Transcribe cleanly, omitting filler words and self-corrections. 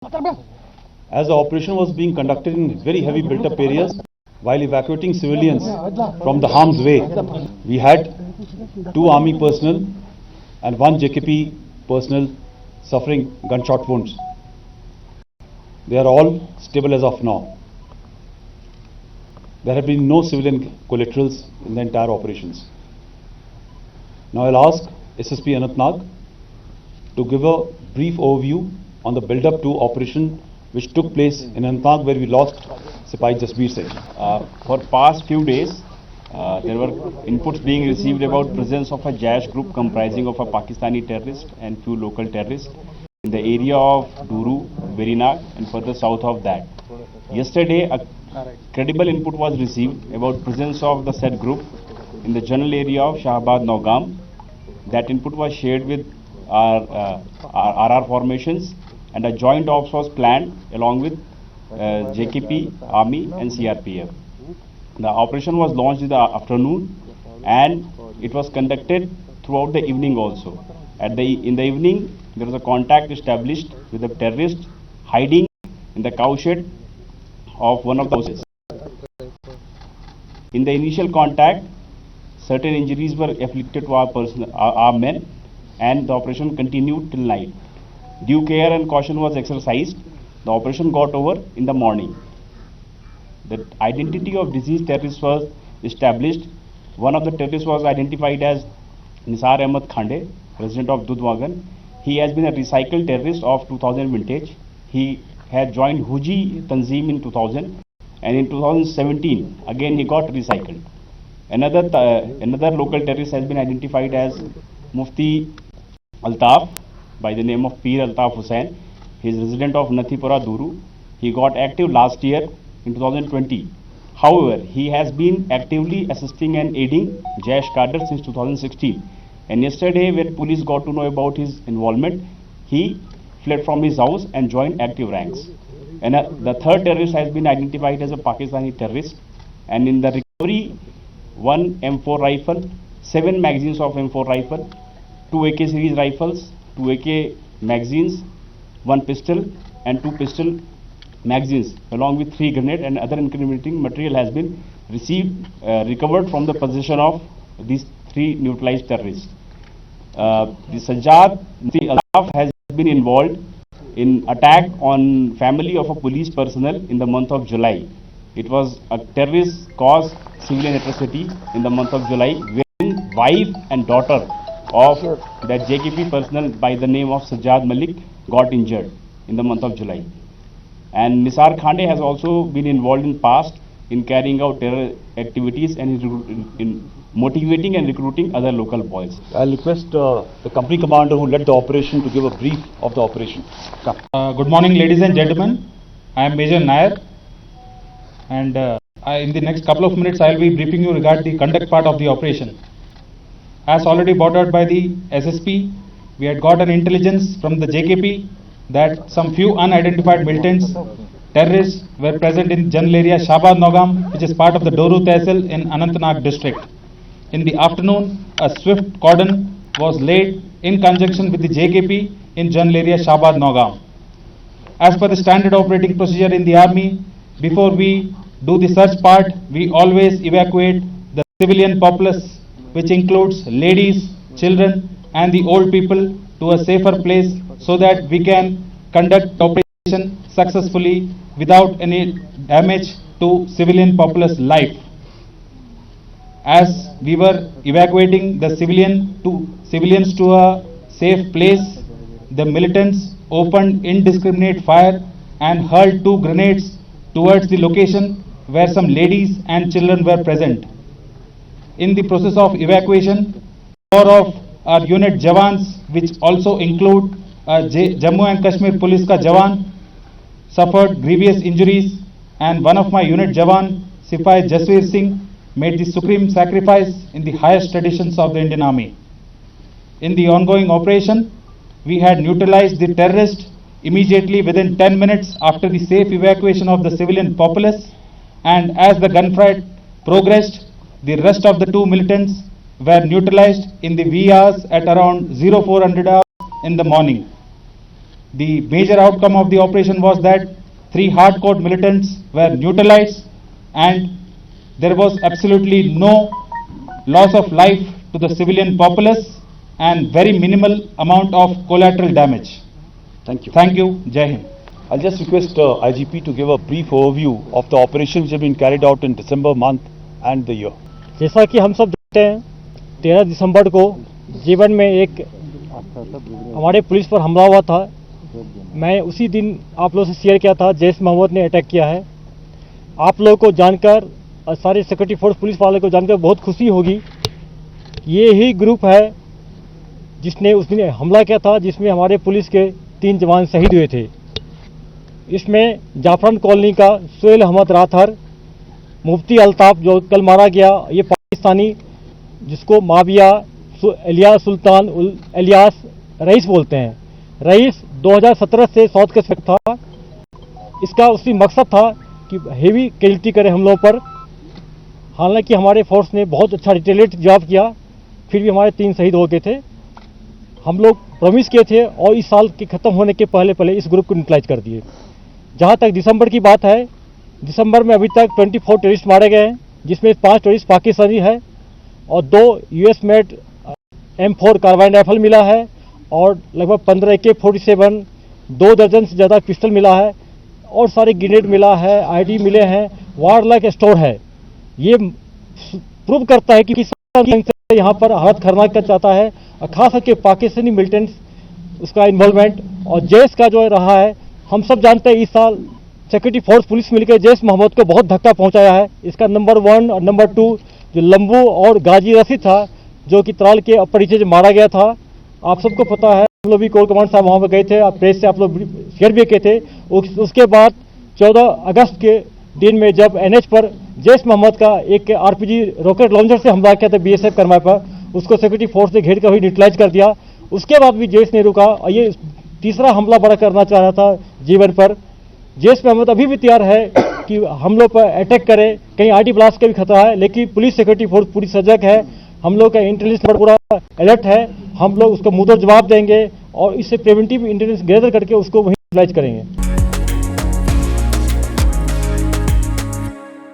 As the operation was being conducted in very heavy built-up areas, while evacuating civilians from the harm's way, we had 2 army personnel and 1 JKP personnel suffering gunshot wounds. They are all stable as of now. There have been no civilian collaterals in the entire operations. Now I'll ask SSP Anantnag to give a brief overview on the build-up to operation which took place in Anantnag, where we lost Sipahi Jasbir Singh. For past few days, there were inputs being received about presence of a Jaish group comprising of a Pakistani terrorist and few local terrorists in the area of Duru, Verinag and further south of that. Yesterday, a credible input was received about presence of the said group in the general area of Shahabad Naugam. That input was shared with our RR formations, and a joint ops was planned along with JKP, Army and CRPF. The operation was launched in the afternoon and it was conducted throughout the evening also. In the evening, there was a contact established with the terrorist hiding in the cowshed of one of the houses. In the initial contact, certain injuries were afflicted to our men, and the operation continued till night. Due care and caution was exercised. The operation got over in the morning. The identity of deceased terrorists was established. One of the terrorists was identified as Nisar Ahmed Khande, resident of Dudhwagan. He has been a recycled terrorist of 2000 vintage. He had joined Huji Tanzim in 2000, and in 2017 again he got recycled. Another local terrorist has been identified as Mufti Altaf by the name of Peer Altaf Hussain. He is resident of Nathipura, Duru. He got active last year in 2020. However, he has been actively assisting and aiding Jaish cadre since 2016. And yesterday, when police got to know about his involvement, he fled from his house and joined active ranks. And the third terrorist has been identified as a Pakistani terrorist. And in the recovery, 1 M4 rifle, 7 magazines of M4 rifle, 2 AK series rifles, 2 AK magazines, 1 pistol and 2 pistol magazines, along with 3 grenades and other incriminating material has been recovered from the possession of these 3 neutralized terrorists. The Sajjad Altaf has been involved in attack on family of a police personnel in the month of July. It was a terrorist caused civilian atrocity in the month of July, wherein wife and daughter of that JKP personnel by the name of Sajjad Malik got injured in the month of July. And Nisar Khande has also been involved in past in carrying out terror activities and in motivating and recruiting other local boys. I'll request the company commander who led the operation to give a brief of the operation. Good morning, ladies and gentlemen. I am Major Nair, and in the next couple of minutes I will be briefing you regarding the conduct part of the operation. As already brought out by the SSP, we had got an intelligence from the JKP that some few unidentified militants, terrorists were present in general area Shahabad Naugam, which is part of the Doru Tehsil in Anantnag district. In the afternoon, a swift cordon was laid in conjunction with the JKP in general area Shahabad Naugam. As per the standard operating procedure in the army, before we do the search part, we always evacuate the civilian populace, which includes ladies, children and the old people, to a safer place so that we can conduct operation successfully without any damage to civilian populace life. As we were evacuating the civilians to a safe place, the militants opened indiscriminate fire and hurled 2 grenades towards the location where some ladies and children were present. In the process of evacuation, 4 of our unit Jawans, which also include Jammu and Kashmir Police ka Jawan, suffered grievous injuries, and one of my unit Jawan, Sipahi Jasbir Singh, made the supreme sacrifice in the highest traditions of the Indian Army. In the ongoing operation, we had neutralized the terrorist immediately within 10 minutes after the safe evacuation of the civilian populace, and as the gunfight progressed, the rest of the 2 militants were neutralized in the wee hours at around 0400 hours in the morning. the major outcome of the operation was that 3 hardcore militants were neutralized and there was absolutely no loss of life to the civilian populace and very minimal amount of collateral damage. Thank you. Thank you. Jai Hind. I'll just request IGP to give a brief overview of the operations which have been carried out in December month and the year. जैसा कि हम सब जानते हैं 13 दिसंबर को जीवन में एक हमारे पुलिस पर हमला हुआ था। मैं उसी दिन आप लोगों से शेयर किया था जैश मोहम्मद ने अटैक किया है। आप लोगों को जानकर और सारे सिक्योरिटी फोर्स पुलिस वाले को जानकर बहुत खुशी होगी। ये ही ग्रुप है जिसने उस दिन हमला किया था जिसमें हमारे पुलिस के 3 जवान शहीद हुए थे। इसमें जाफरान कॉलोनी का सुहेल अहमद राथर, मुफ्ती अल्ताफ जो कल मारा गया, ये पाकिस्तानी जिसको माविया इलियास सुल्तान इलियास रईस बोलते हैं। रईस 2017 से साउथ का था। इसका उसी मकसद था कि हेवी कैजुअल्टी करे हम लोगों पर। हालांकि हमारे फोर्स ने बहुत अच्छा रिटेलिएट जवाब किया, फिर भी हमारे 3 शहीद हो गए थे। हम लोग प्रॉमिस किए थे और इस साल के ख़त्म होने के पहले इस ग्रुप को न्यूट्रलाइज कर दिए। जहां तक दिसंबर की बात है, दिसंबर में अभी तक 24 टेररिस्ट मारे गए हैं, जिसमें 5 टेररिस्ट पाकिस्तानी है और 2 US made M4 carbene rifle मिला है और लगभग 15 AK-47, 2 दर्जन से ज़्यादा पिस्टल मिला है और सारे ग्रेनेड मिला है, ID मिले हैं, वारलाइक स्टोर है। ये प्रूव करता है कि यहाँ पर हालत खतरनाक कर जाता है और खास करके पाकिस्तानी मिलिटेंट्स उसका इन्वॉल्वमेंट और जैश का जो रहा है। हम सब जानते हैं इस साल सिक्योरिटी फोर्स पुलिस मिलकर जैश मोहम्मद को बहुत धक्का पहुंचाया है। इसका नंबर 1 और नंबर 2 जो लंबू और गाजी रशीद था जो कि त्राल के परिचय से मारा गया था। आप सबको पता है, हम लोग भी कोर कमांड साहब वहाँ पर गए थे, आप प्रेस से आप लोग शेयर भी किए थे। उसके बाद 14 अगस्त के दिन में जब NH पर जैश मोहम्मद का एक RPG रॉकेट लॉन्चर से हमला किया था BSF करमाए पर, उसको सिक्योरिटी फोर्स ने घेर कर ही न्यूट्रलाइज कर दिया। उसके बाद भी जैश ने रुका और ये तीसरा हमला बड़ा करना चाह रहा था जीवन पर। जैश मोहम्मद अभी भी तैयार है कि हम लोग पर अटैक करे, कहीं ID ब्लास्ट का भी खतरा है, लेकिन पुलिस सिक्योरिटी फोर्स पूरी सजग है। हम लोग का इंटेलिजेंस पूरा अलर्ट है। हम लोग उसको मुंहतोड़ जवाब देंगे और इससे प्रिवेंटिव इंटेलिजेंस गैदर करके उसको वहीं न्यूट्रलाइज करेंगे।